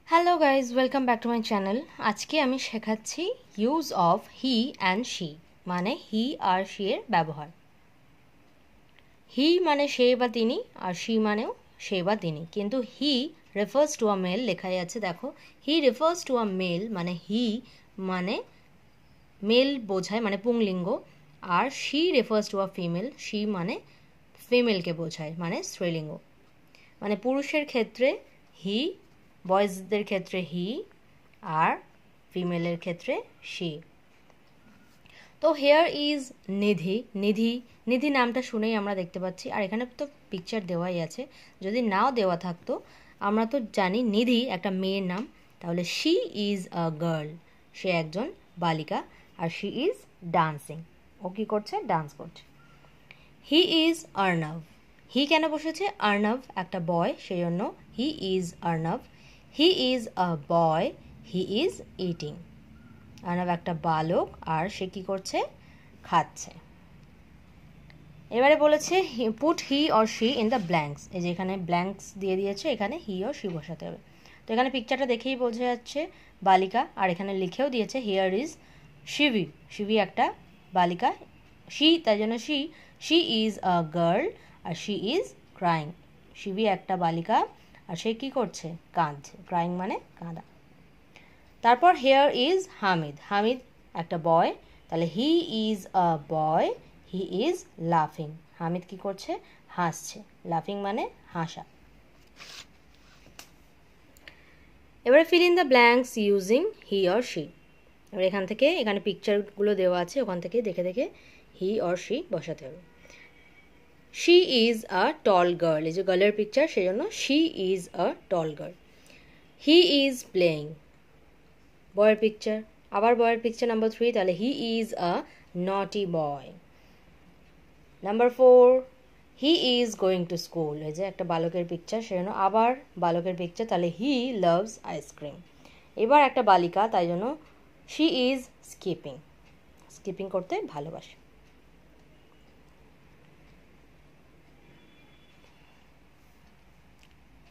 Hello guys, welcome back to my channel. আজকে আমি শেখাচ্ছি use of he and she, মানে হি আর শি এর ব্যবহার। হি মানে সে বা তিনি, আর শি মানেও সে বা তিনি, কিন্তু he refers to a male লেখাই আছে, দেখো he refers to a male মানে হি মানে মেল বোঝায়, মানে পুংলিঙ্গ, আর she refers to a female, she মানে ফিমেলকে বোঝায়, মানে স্ত্রীলিঙ্গ। মানে পুরুষের ক্ষেত্রে হি, বয়েজদের ক্ষেত্রে হি, আর ফিমেলের ক্ষেত্রে শি। তো হেয়ার ইজ নিধি। নিধি নিধি নামটা শুনেই আমরা দেখতে পাচ্ছি, আর এখানে তো পিকচার দেওয়াই আছে। যদি নাও দেওয়া থাকতো, আমরা তো জানি নিধি একটা মেয়ের নাম, তাহলে শি ইজ আ গার্ল, সে একজন বালিকা, আর শি ইজ ডান্সিং, ও কী করছে? ডান্স করছে। He is Arnab. হি কেন বসেছে? আর্নব একটা বয়, সেই জন্য he is Arnab. He is a boy, he is eating. Arnab একটা বালক, আর সে কী করছে? খাচ্ছে। এবারে বলেছে put he or she in the blanks. এই যে এখানে ব্ল্যাঙ্কস দিয়ে দিয়েছে, এখানে হি অর শি বসাতে হবে। তো এখানে পিকচারটা দেখেই বোঝা যাচ্ছে বালিকা, আর এখানে লিখেও দিয়েছে হিয়ার ইজ শিবি। শিবি একটা বালিকা, শি তাই জন্য শি ইজ আ গার্ল, আর শি ইজ ক্রাইং। শিবি একটা বালিকা, আর সে কী করছে? কাঁদছে। ক্রাইং মানে কাঁদা। তারপর হেয়ার ইজ হামিদ। হামিদ একটা বয়, তাহলে হি is a boy, he is লাফিং। হামিদ কী করছে? হাসছে। লাফিং মানে হাসা। এবারে fill in the blanks using he or she. এবার এখান থেকে, এখানে পিকচারগুলো দেওয়া আছে, ওখান থেকে দেখে দেখে হি অর শি বসাতে হবে। She is a ton girl. এই যে গার্লের পিকচার, সেই জন্য she is a ton girl. He is playing. বয়ের পিকচার, আবার বয়ের পিকচার নাম্বার 3, তাহলে হি is a naughty boy. Number 4, he is going to school. এই যে একটা বালকের পিকচার, সেই জন্য আবার বালকের পিকচার, তাহলে হি লাভস আইসক্রিম। এবার একটা বালিকা, তাই জন্য শি ইজ স্কিপিং। স্কিপিং করতে ভালোবাসে।